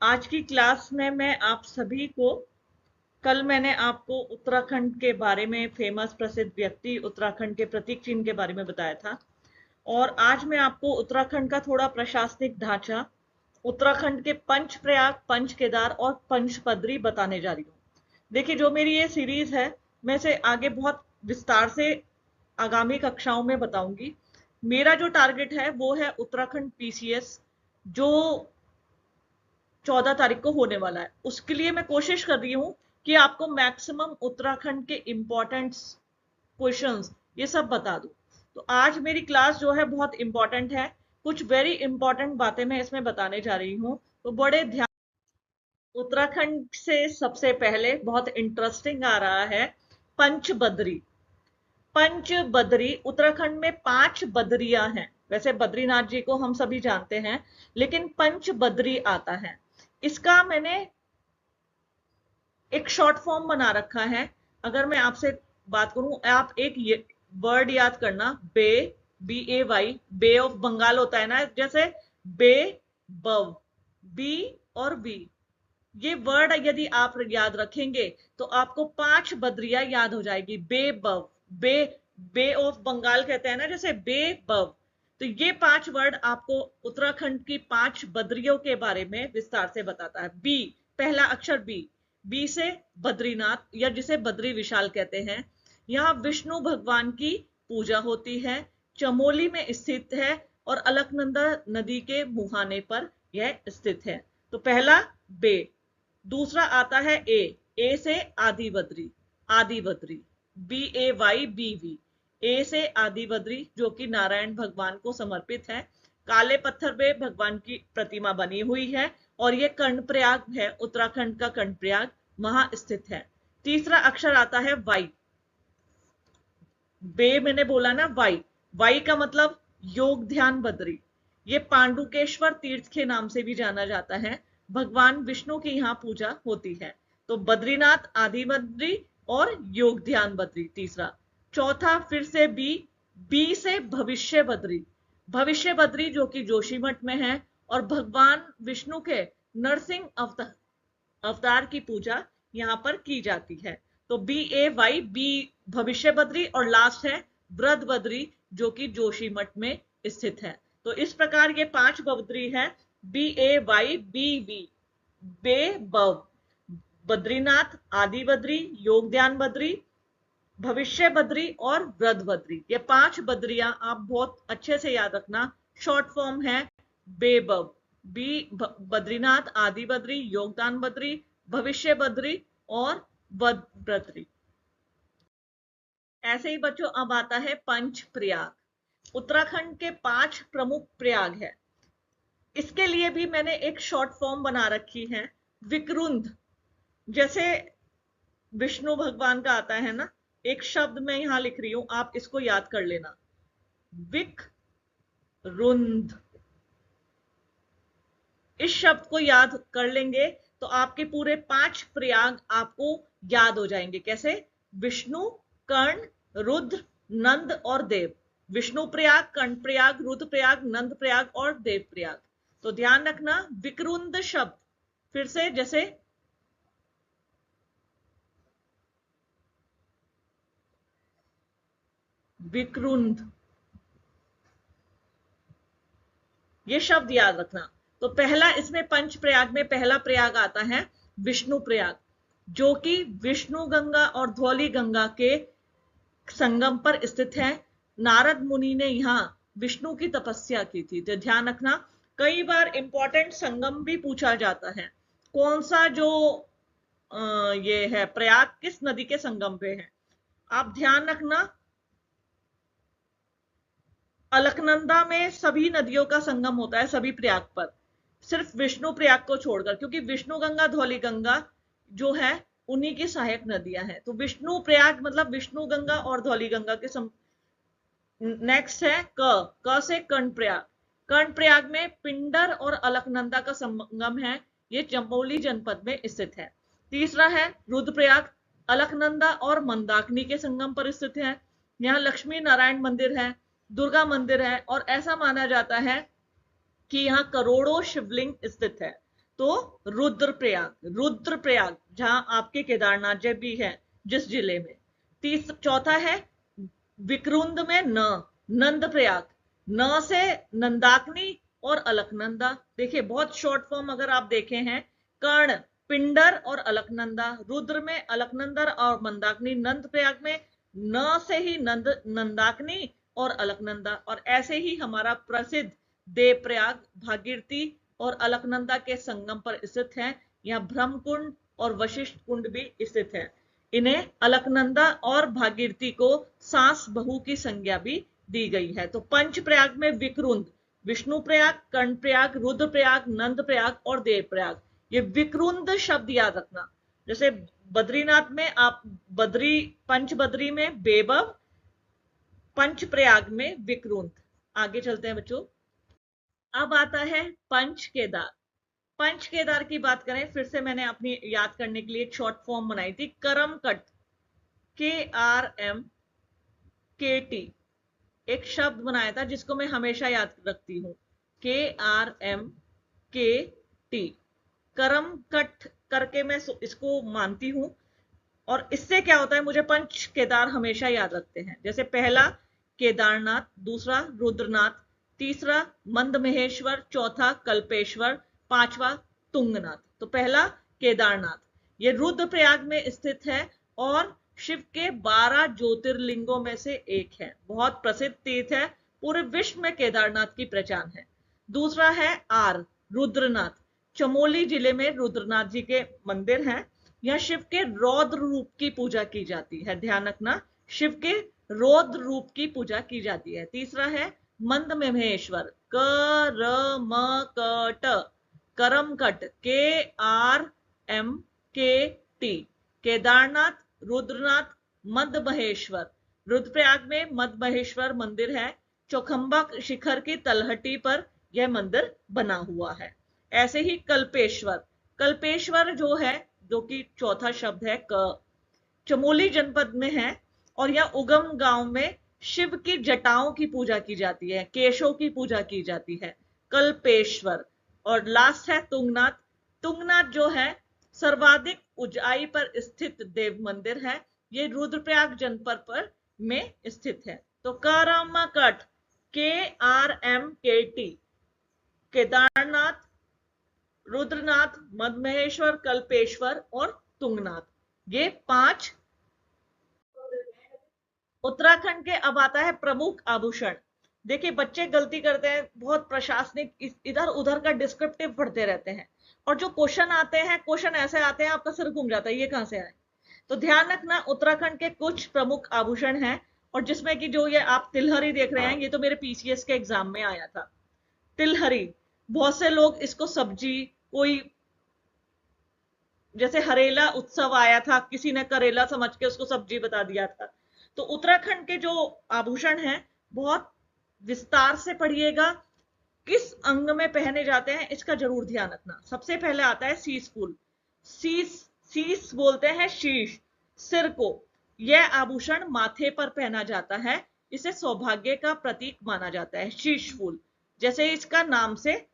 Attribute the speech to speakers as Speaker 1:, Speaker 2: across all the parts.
Speaker 1: आज की क्लास में मैं आप सभी को, कल मैंने आपको उत्तराखंड के बारे में, फेमस प्रसिद्ध व्यक्ति उत्तराखंड के प्रतीक चिन्ह के बारे में बताया था। और आज मैं आपको उत्तराखंड का थोड़ा प्रशासनिक ढांचा, उत्तराखंड के पंच प्रयाग, पंच केदार और पंचपदरी बताने जा रही हूँ। देखिए, जो मेरी ये सीरीज है, मैं इसे आगे बहुत विस्तार से आगामी कक्षाओं में बताऊंगी। मेरा जो टारगेट है वो है उत्तराखंड पीसीएस, जो 14 तारीख को होने वाला है। उसके लिए मैं कोशिश कर रही हूँ कि आपको मैक्सिमम उत्तराखंड के इंपॉर्टेंट क्वेश्चंस ये सब बता दूं। तो आज मेरी क्लास जो है बहुत इंपॉर्टेंट है। कुछ वेरी इंपॉर्टेंट बातें मैं इसमें बताने जा रही हूँ, तो बड़े ध्यान। उत्तराखंड से सबसे पहले बहुत इंटरेस्टिंग आ रहा है पंचबदरी। पंचबदरी, उत्तराखंड में 5 बदरियां हैं। वैसे बद्रीनाथ जी को हम सभी जानते हैं, लेकिन पंचबदरी आता है। इसका मैंने एक शॉर्ट फॉर्म बना रखा है। अगर मैं आपसे बात करूं, आप एक वर्ड याद करना, बे, BAY, बे ऑफ बंगाल होता है ना, जैसे बे, बव, बी और बी। ये वर्ड यदि आप याद रखेंगे तो आपको 5 बदरियां याद हो जाएगी। बे, बव, बे, बे ऑफ बंगाल कहते हैं ना, जैसे बे, बव। तो ये 5 वर्ड आपको उत्तराखंड की 5 बदरियों के बारे में विस्तार से बताता है। बी, पहला अक्षर बी। बी से बद्रीनाथ, या जिसे बद्री विशाल कहते हैं। यहाँ विष्णु भगवान की पूजा होती है। चमोली में स्थित है और अलकनंदा नदी के मुहाने पर यह स्थित है। तो पहला बे। दूसरा आता है ए। ए से आदि बद्री, आदि बद्री, BAYBV। ए से आदि बद्री, जो कि नारायण भगवान को समर्पित है। काले पत्थर पे भगवान की प्रतिमा बनी हुई है और यह कर्णप्रयाग है, उत्तराखंड का कर्णप्रयाग वहां स्थित है। तीसरा अक्षर आता है वाई। बे मैंने बोला ना, वाई। वाई का मतलब योग ध्यान बद्री। ये पांडुकेश्वर तीर्थ के नाम से भी जाना जाता है। भगवान विष्णु की यहाँ पूजा होती है। तो बद्रीनाथ, आदि बद्री और योग ध्यान बद्री तीसरा। चौथा फिर से बी। बी से भविष्य बद्री। भविष्य बद्री जो कि जोशीमठ में है और भगवान विष्णु के नरसिंह अवतार की पूजा यहां पर की जाती है। तो BAYB भविष्य बद्री, और लास्ट है वृद्ध बद्री, जो कि जोशीमठ में स्थित है। तो इस प्रकार ये 5 बद्री है। BAYBV, बे, बव, बद्रीनाथ, आदि बद्री, योग ध्यान बद्री, भविष्य बद्री और वृद्ध बद्री। ये 5 बद्रियां आप बहुत अच्छे से याद रखना। शॉर्ट फॉर्म है बेबव। बी, बद्रीनाथ, आदि बद्री, योगदान बद्री, भविष्य बद्री और वृद्ध बद्री। ऐसे ही बच्चों, अब आता है पंच प्रयाग। उत्तराखंड के 5 प्रमुख प्रयाग है। इसके लिए भी मैंने एक शॉर्ट फॉर्म बना रखी है, विक्रुंध। जैसे विष्णु भगवान का आता है ना, एक शब्द मैं यहां लिख रही हूं, आप इसको याद कर लेना, विक रुंध। इस शब्द को याद कर लेंगे तो आपके पूरे 5 प्रयाग आपको याद हो जाएंगे। कैसे? विष्णु, कर्ण, रुद्र, नंद और देव। विष्णु प्रयाग, कर्ण प्रयाग, रुद्र प्रयाग, नंद प्रयाग और देव प्रयाग। तो ध्यान रखना, विक्रुंद शब्द फिर से, जैसे विक्रुंद, ये शब्द याद रखना। तो पहला इसमें पंच प्रयाग में पहला प्रयाग आता है विष्णु प्रयाग, जो कि विष्णु गंगा और धौली गंगा के संगम पर स्थित है। नारद मुनि ने यहाँ विष्णु की तपस्या की थी। तो ध्यान रखना, कई बार इंपॉर्टेंट संगम भी पूछा जाता है। कौन सा जो ये है प्रयाग, किस नदी के संगम पे है? आप ध्यान रखना, अलकनंदा में सभी नदियों का संगम होता है, सभी प्रयाग पर, सिर्फ विष्णु प्रयाग को छोड़कर, क्योंकि विष्णु गंगा, धौली गंगा जो है उन्हीं की सहायक नदियां हैं। तो विष्णु प्रयाग मतलब विष्णु गंगा और धौली गंगा के नेक्स्ट है क से कर्ण प्रयाग। कर्ण प्रयाग में पिंडर और अलकनंदा का संगम है, ये चमोली जनपद में स्थित है। तीसरा है रुद्रप्रयाग, अलकनंदा और मंदाकिनी के संगम पर स्थित है। यहाँ लक्ष्मी नारायण मंदिर है, दुर्गा मंदिर है और ऐसा माना जाता है कि यहाँ करोड़ों शिवलिंग स्थित है। तो रुद्रप्रयाग जहां आपके केदारनाथ जी भी है, जिस जिले में। चौथा है विक्रुंद में नंद प्रयाग, न से नंदाकनी और अलकनंदा। देखिए बहुत शॉर्ट फॉर्म अगर आप देखे हैं, कर्ण, पिंडर और अलकनंदा, रुद्र में अलकनंदर और मंदाकिनी, नंद प्रयाग में न से ही नंदाकिनी और अलकनंदा। और ऐसे ही हमारा प्रसिद्ध देवप्रयाग भागीरथी और अलकनंदा के संगम पर स्थित है। यहाँ ब्रह्मकुंड और वशिष्ठ कुंड भी स्थित है। इन्हें अलकनंदा और भागीरथी को सास बहू की संज्ञा भी दी गई है। तो पंच प्रयाग में विक्रुंद, विष्णु प्रयाग, कर्ण प्रयाग, रुद्र प्रयाग, नंद प्रयाग और देव प्रयाग। ये विक्रुंद शब्द याद रखना। जैसे बद्रीनाथ में आप पंच बद्री में बेबव, पंच प्रयाग में विक्रुंद। आगे चलते हैं बच्चों। अब आता है पंच केदार। पंच केदार की बात करें, फिर से मैंने अपनी याद करने के लिए एक शॉर्ट फॉर्म बनाई थी, करमकट, KRMKT, एक शब्द बनाया था जिसको मैं हमेशा याद रखती हूं, KRMKT, करमकट करके मैं इसको मानती हूं। और इससे क्या होता है, मुझे पंच केदार हमेशा याद रखते हैं। जैसे पहला केदारनाथ, दूसरा रुद्रनाथ, तीसरा मंदमहेश्वर, चौथा कल्पेश्वर, पांचवा तुंगनाथ। तो पहला केदारनाथ, ये रुद्रप्रयाग में स्थित है और शिव के 12 ज्योतिर्लिंगों में से एक है। बहुत प्रसिद्ध तीर्थ है, पूरे विश्व में केदारनाथ की पहचान है। दूसरा है रुद्रनाथ, चमोली जिले में रुद्रनाथ जी के मंदिर हैं। यह शिव के रौद्र रूप की पूजा की जाती है, ध्यान रखना, शिव के रौद्र रूप की पूजा की जाती है। तीसरा है मंदमहेश्वर, करमकट, KRMKT, केदारनाथ, रुद्रनाथ, मदमहेश्वर। रुद्रप्रयाग में मदमहेश्वर मंदिर है, चौखंबा शिखर की तलहटी पर यह मंदिर बना हुआ है। ऐसे ही कल्पेश्वर जो है, जो कि चौथा शब्द है चमोली जनपद में है और यह उगम गांव में शिव की जटाओं की पूजा की जाती है, केशों की पूजा की जाती है, कल्पेश्वर। और लास्ट है तुंगनाथ जो है सर्वाधिक ऊंचाई पर स्थित देव मंदिर है। ये रुद्रप्रयाग जनपद पर में स्थित है। तो करमकट, KRMKT, केदारनाथ, रुद्रनाथ, मदमहेश्वर, कल्पेश्वर और तुंगनाथ, ये 5। उत्तराखंड के अब आता है प्रमुख आभूषण। देखिए बच्चे गलती करते हैं, बहुत प्रशासनिक इधर उधर का डिस्क्रिप्टिव पढ़ते रहते हैं और जो क्वेश्चन आते हैं, क्वेश्चन ऐसे आते हैं आपका सिर घूम जाता है, ये कहां से आए। तो ध्यान रखना, उत्तराखंड के कुछ प्रमुख आभूषण हैं और जिसमें कि जो ये आप तिलहरी देख रहे हैं, ये तो मेरे PCS के एग्जाम में आया था। तिलहरी, बहुत से लोग इसको सब्जी, कोई जैसे हरेला उत्सव आया था, किसी ने करेला समझ के उसको सब्जी बता दिया था। तो उत्तराखंड के जो आभूषण हैं, बहुत विस्तार से पढ़िएगा, किस अंग में पहने जाते हैं इसका जरूर ध्यान रखना। सबसे पहले आता है शीश फूल। शीश बोलते हैं शीश, सिर को। यह आभूषण माथे पर पहना जाता है, इसे सौभाग्य का प्रतीक माना जाता है, शीश फूल, जैसे इसका नाम से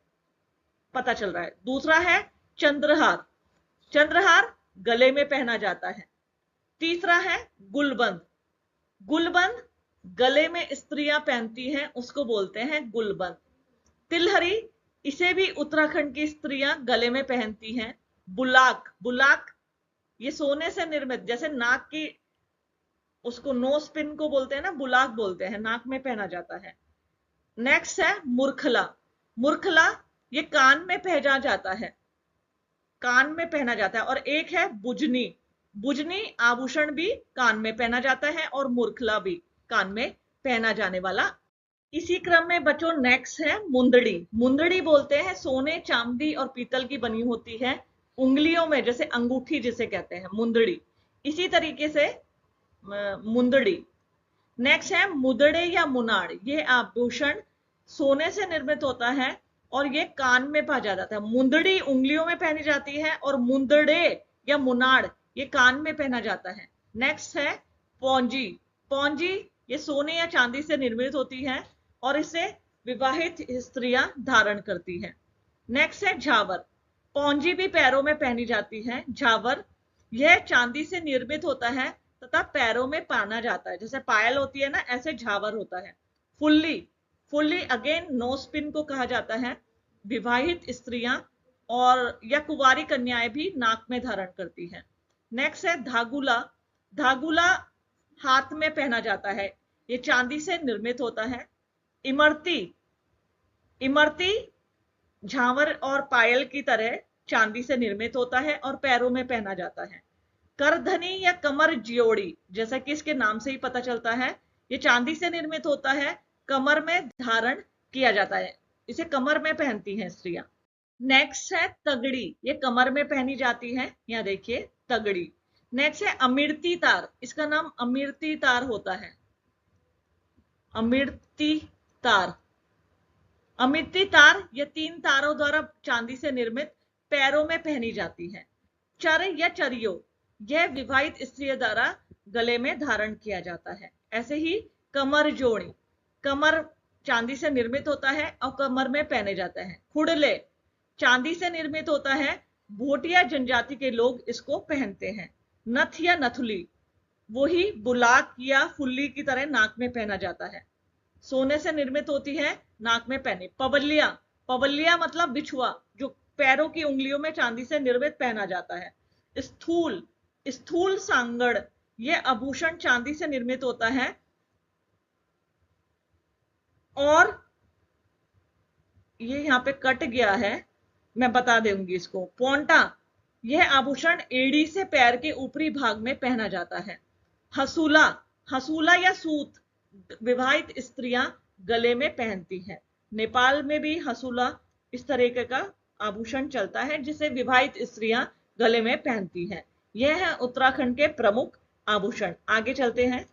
Speaker 1: पता चल रहा है। दूसरा है चंद्रहार गले में पहना जाता है। तीसरा है गुलबंद गले में स्त्रियां पहनती हैं, उसको बोलते हैं गुलबंद। तिलहरी, इसे भी उत्तराखंड की स्त्रियां गले में पहनती हैं। बुलाक, ये सोने से निर्मित, जैसे नाक की, उसको नोज पिन को बोलते हैं ना, बुलाक बोलते हैं, नाक में पहना जाता है। नेक्स्ट है मुरखला, ये कान में पहना जाता है, कान में पहना जाता है। और एक है बुजनी आभूषण भी कान में पहना जाता है और मुरखला भी कान में पहना जाने वाला। इसी क्रम में बच्चों नेक्स्ट है मुंदड़ी बोलते हैं, सोने, चांदी और पीतल की बनी होती है, उंगलियों में, जैसे अंगूठी जिसे कहते हैं, मुंदड़ी। इसी तरीके से मुंदड़ी। नेक्स्ट है मुदड़े या मुनाड़, ये आभूषण सोने से निर्मित होता है और ये कान में पहना जाता है। मुंदड़ी उंगलियों में पहनी जाती है और मुंदड़े या मुनाड़ ये कान में पहना जाता है। नेक्स्ट है पौंजी, ये सोने या चांदी से निर्मित होती है और इसे विवाहित स्त्रियां धारण करती हैं। नेक्स्ट है पौंजी भी पैरों में पहनी जाती है। झावर, यह चांदी से निर्मित होता है तथा पैरों में पहना जाता है, जैसे पायल होती है ना, ऐसे झावर होता है। Fully, fully again nose pin को कहा जाता है। विवाहित स्त्रियां और या कुंवारी कन्याएं भी नाक में धारण करती हैं। नेक्स्ट है धागुला। धागुला हाथ में पहना जाता है, ये चांदी से निर्मित होता है। इमरती, इमरती झांवर और पायल की तरह चांदी से निर्मित होता है और पैरों में पहना जाता है। करधनी या कमर जियोड़ी, जैसा कि इसके नाम से ही पता चलता है, ये चांदी से निर्मित होता है, कमर में धारण किया जाता है, इसे कमर में पहनती हैं स्त्रियां। नेक्स्ट है तगड़ी, ये कमर में पहनी जाती है, यहां देखिए तगड़ी। नेक्स्ट है अमिर्ती तार, इसका नाम अमिर्ती तार होता है, अमिर्ती तार। अमिर्ती तार ये 3 तारों द्वारा चांदी से निर्मित पैरों में पहनी जाती है। चर या चरियो, यह विवाहित स्त्रियों द्वारा गले में धारण किया जाता है। ऐसे ही कमर जोड़ी, कमर चांदी से निर्मित होता है और कमर में पहने जाता है। खुड़ले चांदी से निर्मित होता है, भोटिया जनजाति के लोग इसको पहनते हैं। नथ या नथुली, वही बुलाक या फुल्ली की तरह नाक में पहना जाता है, सोने से निर्मित होती है, नाक में पहने। पवलिया, पवलिया मतलब बिछुआ, जो पैरों की उंगलियों में चांदी से निर्मित पहना जाता है। स्थूल, स्थूल सांगड़, यह आभूषण चांदी से निर्मित होता है। और ये यहां पे कट गया है, मैं बता दूंगी इसको। पोंटा, यह आभूषण एड़ी से पैर के ऊपरी भाग में पहना जाता है। हसूला, हसूला या सूत विवाहित स्त्रियां गले में पहनती हैं। नेपाल में भी हसूला इस तरीके का आभूषण चलता है जिसे विवाहित स्त्रियां गले में पहनती हैं। यह है उत्तराखंड के प्रमुख आभूषण। आगे चलते हैं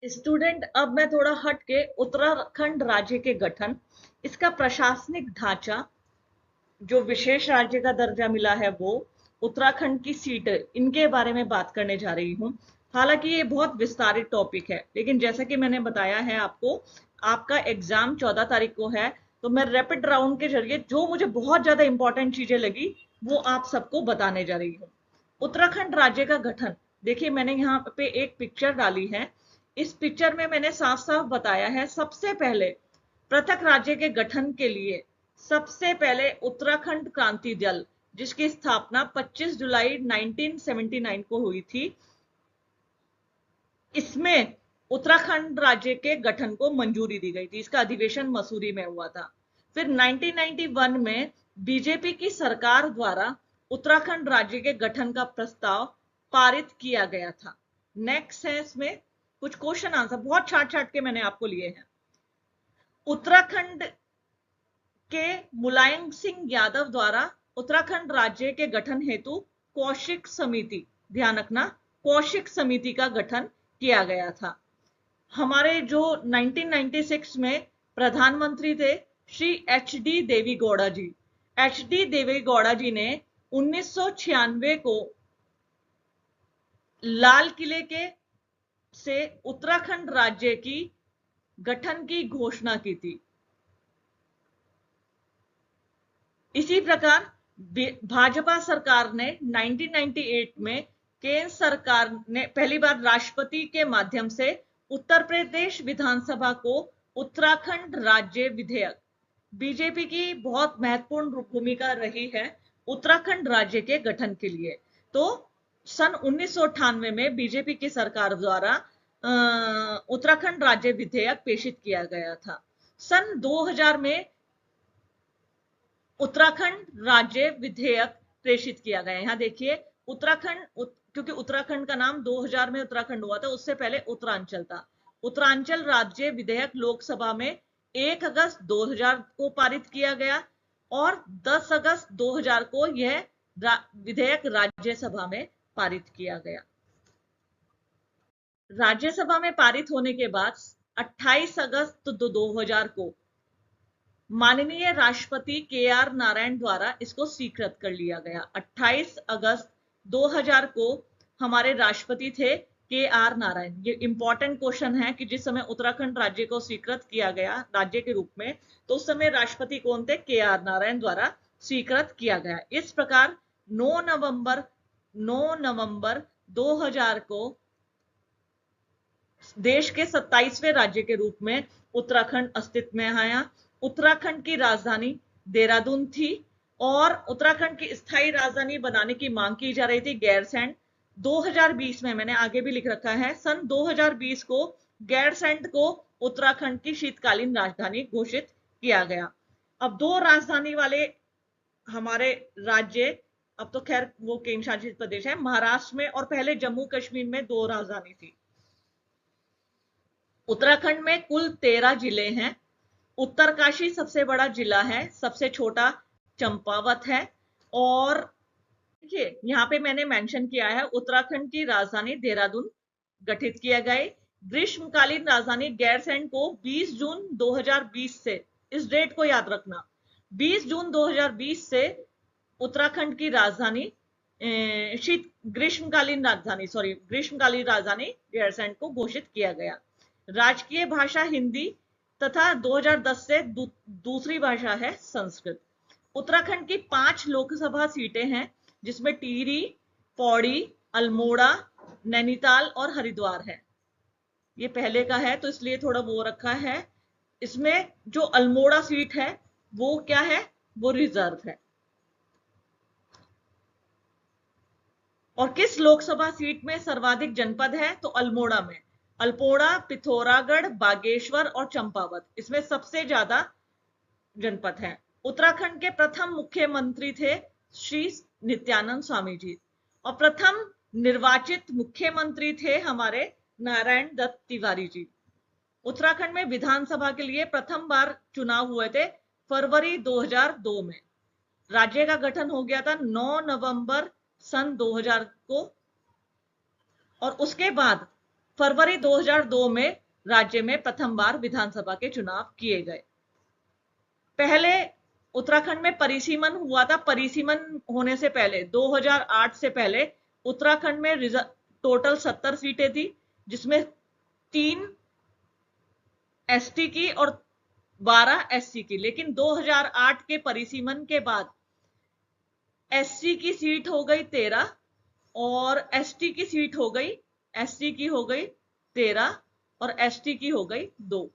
Speaker 1: स्टूडेंट, अब मैं थोड़ा हट के उत्तराखंड राज्य के गठन, इसका प्रशासनिक ढांचा, जो विशेष राज्य का दर्जा मिला है वो, उत्तराखंड की सीट, इनके बारे में बात करने जा रही हूं। हालांकि ये बहुत विस्तारित टॉपिक है, लेकिन जैसा कि मैंने बताया है आपको, आपका एग्जाम 14 तारीख को है, तो मैं रैपिड राउंड के जरिए जो मुझे बहुत ज्यादा इंपॉर्टेंट चीजें लगी वो आप सबको बताने जा रही हूँ। उत्तराखंड राज्य का गठन, देखिए मैंने यहाँ पे एक पिक्चर डाली है, इस पिक्चर में मैंने साफ साफ बताया है, सबसे पहले पृथक राज्य के गठन के लिए सबसे पहले उत्तराखंड क्रांति दल, जिसकी स्थापना 25 जुलाई 1979 को हुई थी, इसमें उत्तराखंड राज्य के गठन को मंजूरी दी गई थी। इसका अधिवेशन मसूरी में हुआ था। फिर 1991 में बीजेपी की सरकार द्वारा उत्तराखंड राज्य के गठन का प्रस्ताव पारित किया गया था। नेक्स्ट है इसमें कुछ क्वेश्चन आंसर, बहुत छाट छाट के मैंने आपको लिए हैं। उत्तराखंड के मुलायम सिंह यादव द्वारा उत्तराखंड राज्य के गठन हेतु कौशिक समिति, ध्यान रखना, कौशिक समिति का गठन किया गया था। हमारे जो 1996 में प्रधानमंत्री थे श्री एच.डी. देवेगौड़ा जी, एच.डी. देवेगौड़ा जी ने 1996 को लाल किले के से उत्तराखंड राज्य की गठन की घोषणा की थी। इसी प्रकार भाजपा सरकार ने 1998 में केंद्र सरकार ने पहली बार राष्ट्रपति के माध्यम से उत्तर प्रदेश विधानसभा को उत्तराखंड राज्य विधेयक, बीजेपी की बहुत महत्वपूर्ण भूमिका रही है उत्तराखंड राज्य के गठन के लिए। तो सन 1998 में बीजेपी की सरकार द्वारा उत्तराखंड राज्य विधेयक पेशित किया गया था। सन 2000 में उत्तराखंड राज्य विधेयक प्रेषित किया गया। यहां देखिए उत्तराखंड, क्योंकि उत्तराखंड का नाम 2000 में उत्तराखंड हुआ था, उससे पहले उत्तरांचल था। उत्तरांचल राज्य विधेयक लोकसभा में 1 अगस्त 2000 को पारित किया गया और 10 अगस्त 2000 को यह विधेयक राज्यसभा में पारित किया गया। राज्यसभा में पारित होने के बाद 28 अगस्त 2000 को माननीय राष्ट्रपति के.आर. नारायण द्वारा इसको स्वीकृत कर लिया गया। 28 अगस्त 2000 को हमारे राष्ट्रपति थे के.आर. नारायण। ये इंपॉर्टेंट क्वेश्चन है कि जिस समय उत्तराखंड राज्य को स्वीकृत किया गया राज्य के रूप में, तो उस समय राष्ट्रपति कौन थे? के.आर. नारायण द्वारा स्वीकृत किया गया। इस प्रकार 9 नवंबर 2000 को देश के 27वें राज्य के रूप में उत्तराखंड अस्तित्व में आया। उत्तराखंड की राजधानी देहरादून थी और उत्तराखंड की स्थायी राजधानी बनाने की मांग की जा रही थी गैरसैंण। 2020 में, मैंने आगे भी लिख रखा है, सन 2020 को गैरसैंण को उत्तराखंड की शीतकालीन राजधानी घोषित किया गया। अब 2 राजधानी वाले हमारे राज्य, अब तो खैर वो केंद्र शासित प्रदेश है, महाराष्ट्र में और पहले जम्मू कश्मीर में 2 राजधानी थी। उत्तराखंड में कुल 13 जिले हैं। उत्तरकाशी सबसे बड़ा जिला है, सबसे छोटा चंपावत है। और देखिए यहां पे मैंने मेंशन किया है उत्तराखंड की राजधानी देहरादून गठित किया गया। ग्रीष्मकालीन राजधानी गैरसैंण को 20 जून 2020 से, इस डेट को याद रखना, 20 जून 2020 से उत्तराखंड की राजधानी ग्रीष्मकालीन राजधानी गैरसैंण को घोषित किया गया। राजकीय भाषा हिंदी तथा 2010 से दूसरी भाषा है संस्कृत। उत्तराखंड की 5 लोकसभा सीटें हैं, जिसमें टिहरी, पौड़ी, अल्मोड़ा, नैनीताल और हरिद्वार है। ये पहले का है तो इसलिए थोड़ा वो रखा है। इसमें जो अल्मोड़ा सीट है वो क्या है, वो रिजर्व है। और किस लोकसभा सीट में सर्वाधिक जनपद है, तो अल्मोड़ा में। अल्मोड़ा, पिथौरागढ़, बागेश्वर और चंपावत, इसमें सबसे ज्यादा जनपद हैं। उत्तराखंड के प्रथम मुख्यमंत्री थे श्री नित्यानंद स्वामी जी और प्रथम निर्वाचित मुख्यमंत्री थे हमारे नारायण दत्त तिवारी जी। उत्तराखंड में विधानसभा के लिए प्रथम बार चुनाव हुए थे फरवरी 2002 में। राज्य का गठन हो गया था 9 नवंबर सन 2000 को और उसके बाद फरवरी 2002 में राज्य में प्रथम बार विधानसभा के चुनाव किए गए। पहले उत्तराखंड में परिसीमन हुआ था। परिसीमन होने से पहले 2008 से पहले उत्तराखंड में टोटल 70 सीटें थी, जिसमें 3 एसटी की और 12 एससी की। लेकिन 2008 के परिसीमन के बाद एससी की सीट हो गई 13 और एसटी की सीट हो गई, एससी की हो गई 13 और एसटी की हो गई 2।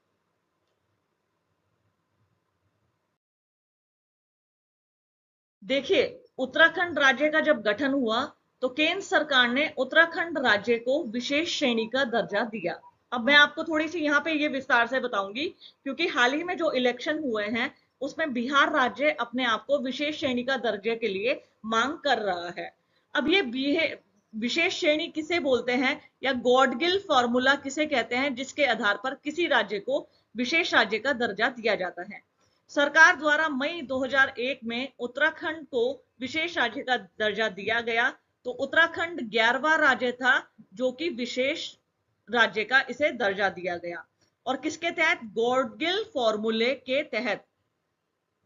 Speaker 1: देखिए उत्तराखंड राज्य का जब गठन हुआ तो केंद्र सरकार ने उत्तराखंड राज्य को विशेष श्रेणी का दर्जा दिया। अब मैं आपको थोड़ी सी यहाँ पे ये विस्तार से बताऊंगी, क्योंकि हाल ही में जो इलेक्शन हुए हैं उसमें बिहार राज्य अपने आप को विशेष श्रेणी का दर्जे के लिए मांग कर रहा है। अब ये विशेष श्रेणी किसे बोलते हैं या गॉडगिल फॉर्मूला किसे कहते हैं, जिसके आधार पर किसी राज्य को विशेष राज्य का दर्जा दिया जाता है। सरकार द्वारा मई 2001 में उत्तराखंड को विशेष राज्य का दर्जा दिया गया। तो उत्तराखंड 11वां राज्य था जो कि विशेष राज्य का इसे दर्जा दिया गया। और किसके तहत? गॉडगिल फॉर्मूले के तहत।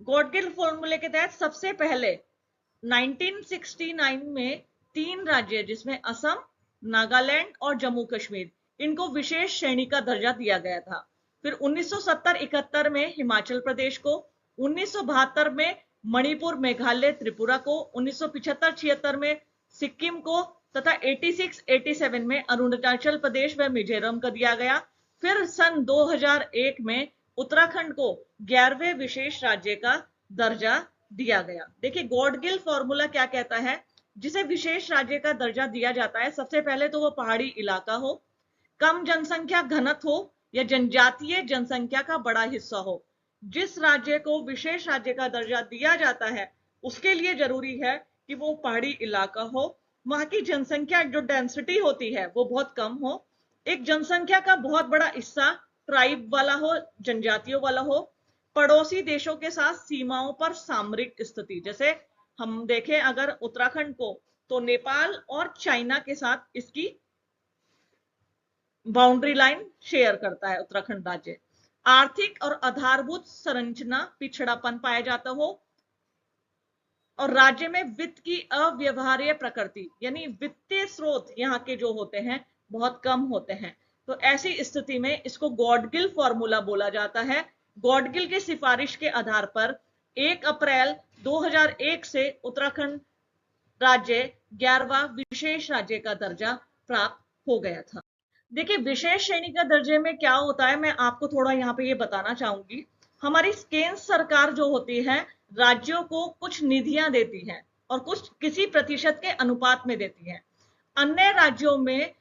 Speaker 1: गॉडगिल फॉर्मूले के तहत सबसे पहले 1969 में 3 राज्य, जिसमें असम, नागालैंड और जम्मू कश्मीर, इनको विशेष श्रेणी का दर्जा दिया गया था। फिर 1970-71 में हिमाचल प्रदेश को, 1972 में मणिपुर, मेघालय, त्रिपुरा को, 1975-76 में सिक्किम को तथा 86-87 में अरुणाचल प्रदेश व मिजोरम का दिया गया। फिर सन 2001 में उत्तराखंड को 11वें विशेष राज्य का दर्जा दिया गया। देखिए गॉडगिल फॉर्मूला क्या कहता है, जिसे विशेष राज्य का दर्जा दिया जाता है, सबसे पहले तो वो पहाड़ी इलाका हो, कम जनसंख्या घनत्व हो या जनजातीय जनसंख्या का बड़ा हिस्सा हो। जिस राज्य को विशेष राज्य का दर्जा दिया जाता है उसके लिए जरूरी है कि वो पहाड़ी इलाका हो, वहां की जनसंख्या जो डेंसिटी होती है वो बहुत कम हो, एक जनसंख्या का बहुत बड़ा हिस्सा ट्राइब वाला हो, जनजातियों वाला हो, पड़ोसी देशों के साथ सीमाओं पर सामरिक स्थिति, जैसे हम देखें अगर उत्तराखंड को तो नेपाल और चाइना के साथ इसकी बाउंड्री लाइन शेयर करता है उत्तराखंड राज्य। आर्थिक और आधारभूत संरचना पिछड़ापन पाया जाता हो और राज्य में वित्त की अव्यवहार्य प्रकृति, यानी वित्तीय स्रोत यहाँ के जो होते हैं बहुत कम होते हैं। तो ऐसी स्थिति में इसको गॉडगिल फॉर्मूला बोला जाता है। गॉडगिल की सिफारिश के आधार पर 1 अप्रैल 2001 से उत्तराखंड राज्य 11वां विशेष राज्य का दर्जा प्राप्त हो गया था। देखिए, विशेष श्रेणी का दर्जे में क्या होता है, मैं आपको थोड़ा यहाँ पे ये बताना चाहूंगी। हमारी केंद्र सरकार जो होती है, राज्यों को कुछ निधियां देती है और कुछ किसी प्रतिशत के अनुपात में देती है। अन्य राज्यों में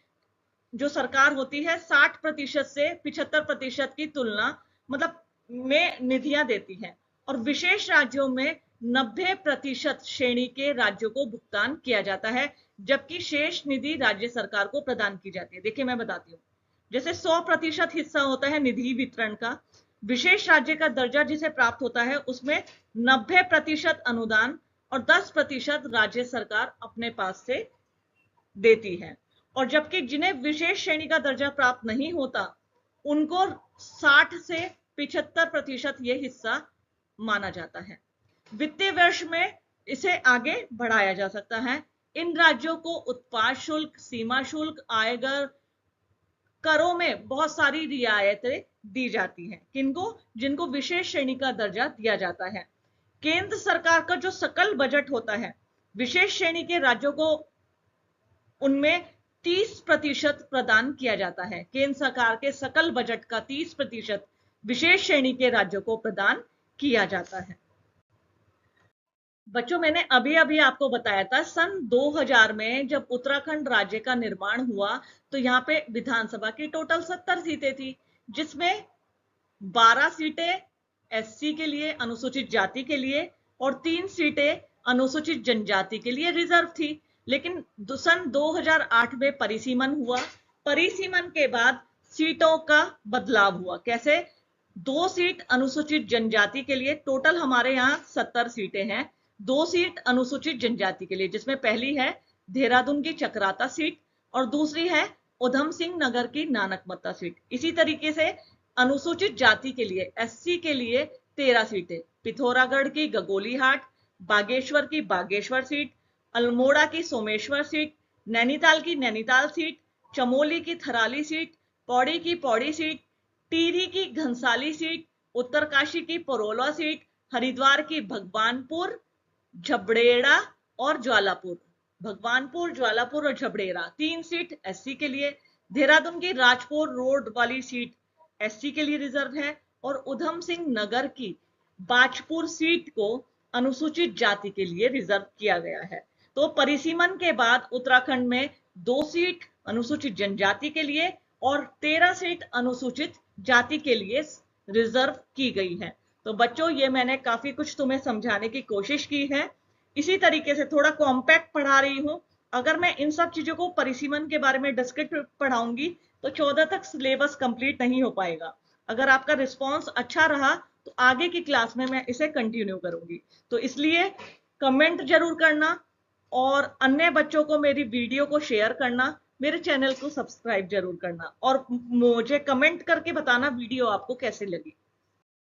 Speaker 1: जो सरकार होती है 60% से 75% की तुलना मतलब में निधियां देती है, और विशेष राज्यों में 90% श्रेणी के राज्यों को भुगतान किया जाता है, जबकि शेष निधि राज्य सरकार को प्रदान की जाती है। देखिए मैं बताती हूँ, जैसे 100% हिस्सा होता है निधि वितरण का, विशेष राज्य का दर्जा जिसे प्राप्त होता है उसमें 90% अनुदान और 10% राज्य सरकार अपने पास से देती है। और जबकि जिन्हें विशेष श्रेणी का दर्जा प्राप्त नहीं होता, उनको 60 से 75% यह हिस्सा माना जाता है। वित्तीय वर्ष में इसे आगे बढ़ाया जा सकता है। इन राज्यों को उत्पाद शुल्क, सीमा शुल्क, आयकर, करों में बहुत सारी रियायतें दी जाती हैं। किनको? जिनको विशेष श्रेणी का दर्जा दिया जाता है। केंद्र सरकार का जो सकल बजट होता है, विशेष श्रेणी के राज्यों को उनमें 30% प्रदान किया जाता है। केंद्र सरकार के सकल बजट का 30% विशेष श्रेणी के राज्यों को प्रदान किया जाता है। बच्चों, मैंने अभी अभी आपको बताया था सन 2000 में जब उत्तराखंड राज्य का निर्माण हुआ, तो यहाँ पे विधानसभा की टोटल 70 सीटें थी, जिसमें 12 सीटें एससी के लिए, अनुसूचित जाति के लिए, और 3 सीटें अनुसूचित जनजाति के लिए रिजर्व थी। लेकिन सन 2008 में परिसीमन हुआ। परिसीमन के बाद सीटों का बदलाव हुआ। कैसे? 2 सीट अनुसूचित जनजाति के लिए, टोटल हमारे यहाँ 70 सीटें हैं, 2 सीट अनुसूचित जनजाति के लिए, जिसमें पहली है देहरादून की चक्राता सीट और दूसरी है उधम सिंह नगर की नानकमत्ता सीट। इसी तरीके से अनुसूचित जाति के लिए, एससी के लिए 13 सीटें, पिथौरागढ़ की गगोलीहाट, बागेश्वर की बागेश्वर सीट, अल्मोड़ा की सोमेश्वर सीट, नैनीताल की नैनीताल सीट, चमोली की थराली सीट, पौड़ी की पौड़ी सीट, टिहरी की घनसाली सीट, उत्तरकाशी की परोला सीट, हरिद्वार की भगवानपुर, झबड़ेड़ा और ज्वालापुर। भगवानपुर, ज्वालापुर और झबड़ेड़ा 3 सीट एससी के लिए। देहरादून की राजपुर रोड वाली सीट एससी के लिए रिजर्व है, और उधम सिंह नगर की बाजपुर सीट को अनुसूचित जाति के लिए रिजर्व किया गया है। तो परिसीमन के बाद उत्तराखंड में 2 सीट अनुसूचित जनजाति के लिए और 13 सीट अनुसूचित जाति के लिए रिजर्व की गई है। तो बच्चों, ये मैंने काफी कुछ तुम्हें समझाने की कोशिश की है। इसी तरीके से थोड़ा कॉम्पैक्ट पढ़ा रही हूं। अगर मैं इन सब चीजों को परिसीमन के बारे में डिस्क्रिप्टिव पढ़ाऊंगी तो 14 तक सिलेबस कंप्लीट नहीं हो पाएगा। अगर आपका रिस्पॉन्स अच्छा रहा तो आगे की क्लास में मैं इसे कंटिन्यू करूंगी। तो इसलिए कमेंट जरूर करना और अन्य बच्चों को मेरी वीडियो को शेयर करना, मेरे चैनल को सब्सक्राइब जरूर करना, और मुझे कमेंट करके बताना वीडियो आपको कैसे लगी।